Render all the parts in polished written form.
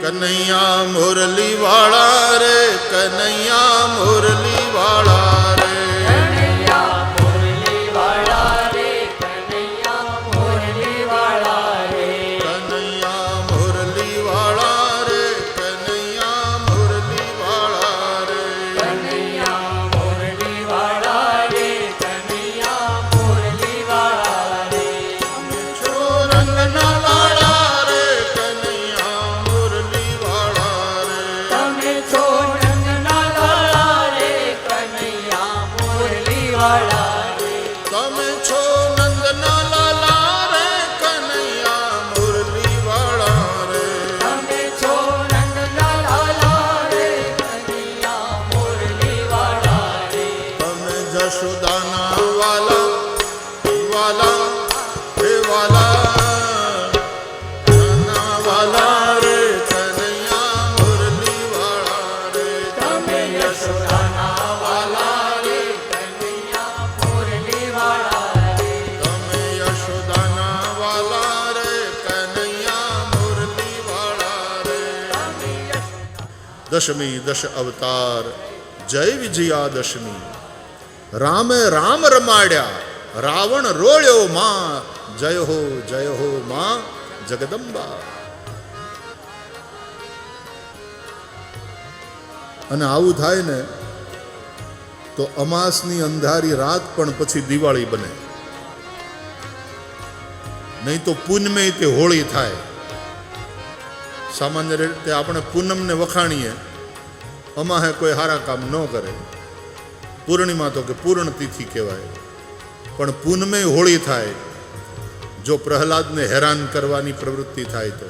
કનૈયા મુરલી વાળા રે, કનૈયા મુરલી વાળા રે, કનૈયા મુરલી વાળા રે, કનૈયા મુરલી વાળા રે, કનૈયા મુરલી વાળા રે, કનૈયા મુરલી વાળા રે, કનૈયા મુરલી વાળા રે, કનૈયા મુરલી વાળા રે, છો રંગના લાલા રે, કનૈયા મુરલી વાળા રે, તમે છો રંગના લાલા રે, કનૈયા મુરલી વાળા રે, તમે છો નંદના લાલા રે, કનૈયા મુરલી વાળા રે, તમે છો રંગના લાલા રે, કનૈયા મુરલી વાળા રે, તમે જશોદાના વાલા વાલા હે વાલા નાના વાલા રે, કનૈયા મુરલી વાળા રે, તમે યશોદાના વાલા રે, કનૈયા મુરલી વાળા રે, તમે યશોદાના વાલા રે, કનૈયા મુરલી વાળા રે. દશમી દશ અવતાર જય વિજયાદશમી. રામે રામ રમાડ્યા, રાવણ રોળ્યો માં, જય હો માં જગદંબા. અને આવું થાય ને તો અમાસની અંધારી રાત પણ પછી દિવાળી બને, નહીં તો પૂનમે તે હોળી થાય. સામાન્ય રીતે આપણે પૂનમને વખાણીએ, અમાહે કોઈ સારા કામ ન કરે, પૂર્ણિમા તો કે પૂર્ણ તિથિ કહેવાય, પણ પૂનમે હોળી થાય. જો પ્રહલાદને હેરાન કરવાની પ્રવૃત્તિ થાય તો,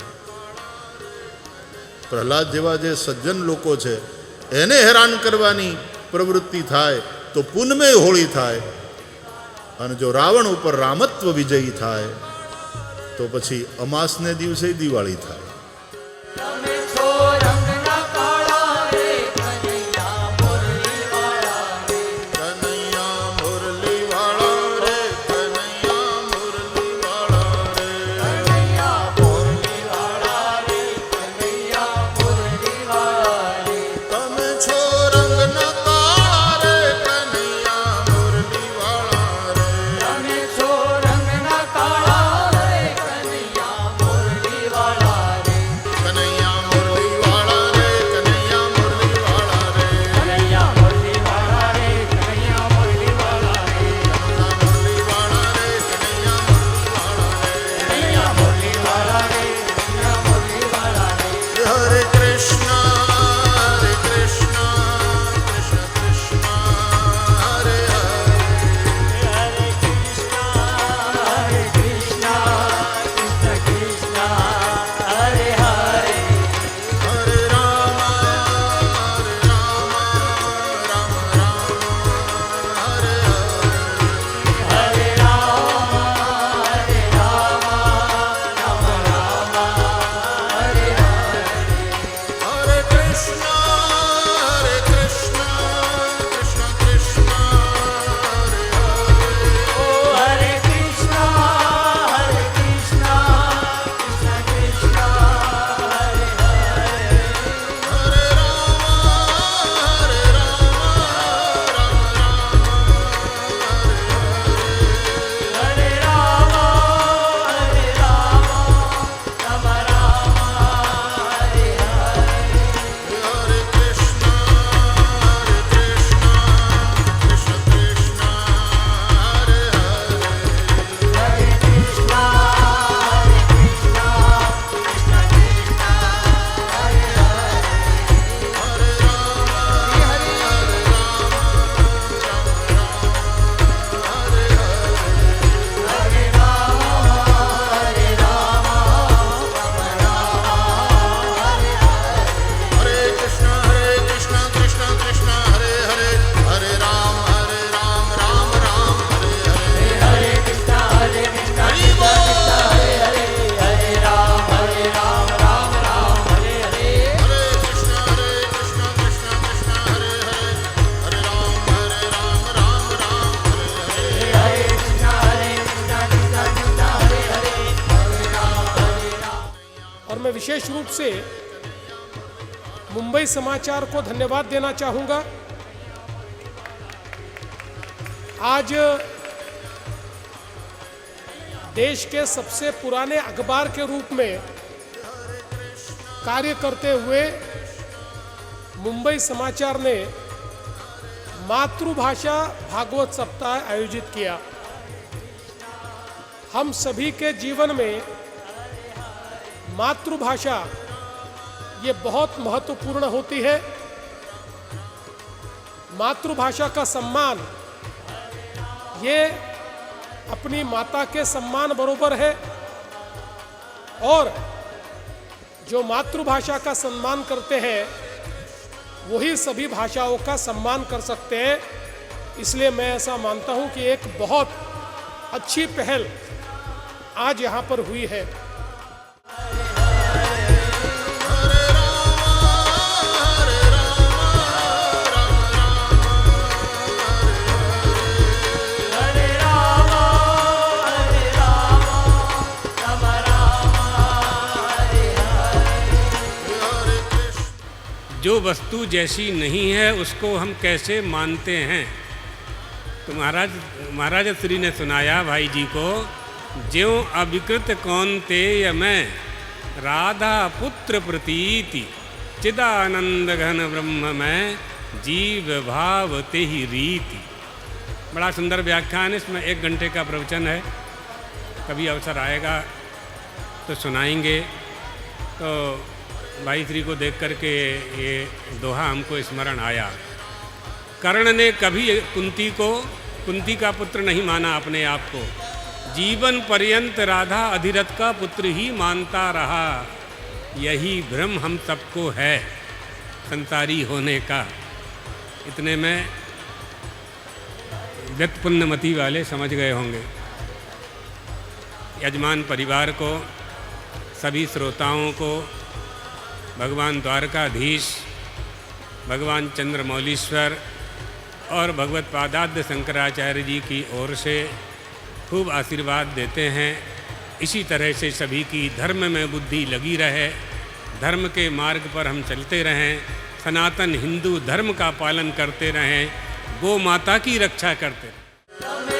પ્રહલાદ જેવા જે સજ્જન લોકો છે એને હેરાન કરવાની પ્રવૃત્તિ થાય તો પૂનમે હોળી થાય. અને જો રાવણ ઉપર રામત્વ વિજયી થાય તો પછી અમાસને દિવસે દિવાળી થાય. તમે છો રંગના કાળા રે, કનૈયા મુરલી વાળા રે, કનૈયા મુરલી વાળા રે, કનૈયા મુરલી વાળા રે, કનૈયા મુરલી વાળા રે, કનૈયા મુરલી વાળા રે, તમે છો રંગના કાળા રે, કનૈયા મુરલી વાળા રે, તમે છો રંગના કાળા રે, કનૈયા મુરલી વાળા રે, કનૈયા મુરલી વાળા રે, કનૈયા મુરલી વાળા રે, કનૈયા મુરલી વાળા રે, કનૈયા મુરલી વાળા રે, મુરલી વાળા રે, કનૈયા મુરલી વાળા રે. કનૈયા મુરલી વાળા રે, કનૈયા મુરલી વાળા રે, હરે કૃષ્ણ કૃષ્ણ કૃષ્ણ હરે હરે, હરે કૃષ્ણ કૃષ્ણ કૃષ્ણ હરે હરે, હરે રામ રામ રામ હરે હરે, હરે રામ રામ રામ હરે હરે, હરે કૃષ્ણ કૃષ્ણ કૃષ્ણ કૃષ્ણ હરે હરે, ઓ હરે કૃષ્ણ કૃષ્ણ કૃષ્ણ હરે હરે, હરે રામ હરે રામ રામ રામ હરે હરે, હરે કૃષ્ણ કૃષ્ણ કૃષ્ણ હરે હરે, હરે કૃષ્ણ કૃષ્ણ કૃષ્ણ હરે હરે કૃષ્ણ કૃષ્ણ કૃષ્ણ હરે હરે, હરે રામ રામ રામ હરે હરે, હરે કૃષ્ણ હરે કૃષ્ણ હરિ બોલ. હરે હરે, હરે રામ રામ રામ હરે હરે, હરે કૃષ્ણ કૃષ્ણ કૃષ્ણ હરે હરે, હરે રામ રામ રામ હરે હરે, હરે કૃષ્ણ હરે કૃષ્ણ કૃષ્ણ હરે હરે, હરે રામ और मैं विशेष रूप से मुंबई समाचार को धन्यवाद देना चाहूँगा। आज देश के सबसे पुराने अखबार के रूप में कार्य करते हुए मुंबई समाचार ने मातृभाषा भागवत सप्ताह आयोजित किया। हम सभी के जीवन में मातृभाषा ये बहुत महत्वपूर्ण होती है। मातृभाषा का सम्मान ये अपनी माता के सम्मान बरोबर है, और जो मातृभाषा का सम्मान करते हैं वही सभी भाषाओं का सम्मान कर सकते हैं। इसलिए मैं ऐसा मानता हूं कि एक बहुत अच्छी पहल आज यहाँ पर हुई है। जो वस्तु जैसी नहीं है उसको हम कैसे मानते हैं। तो महाराज श्री ने सुनाया भाई जी को, ज्यों अविकृत कौन्तेय मैं राधा पुत्र प्रतीति चिदानंद घन ब्रह्म में जीव भाव ते ही रीति। बड़ा सुंदर व्याख्यान, इसमें 1 घंटे का प्रवचन है। कभी अवसर आएगा तो सुनाएंगे। तो भाई श्री को देख करके ये दोहा हमको स्मरण आया। कर्ण ने कभी कुंती का पुत्र नहीं माना अपने आप को, जीवन पर्यंत राधा अधिरथ का पुत्र ही मानता रहा। यही भ्रम हम सबको है संसारी होने का। इतने में व्यक्तपुण्यमति वाले समझ गए होंगे। यजमान परिवार को, सभी श्रोताओं को, भगवान द्वारकाधीश, भगवान चंद्रमौलीश्वर और भगवत पादाद्य शंकराचार्य जी की ओर से खूब आशीर्वाद देते हैं। इसी तरह से सभी की धर्म में बुद्धि लगी रहे, धर्म के मार्ग पर हम चलते रहें, सनातन हिंदू धर्म का पालन करते रहें, गौ माता की रक्षा करते रहें।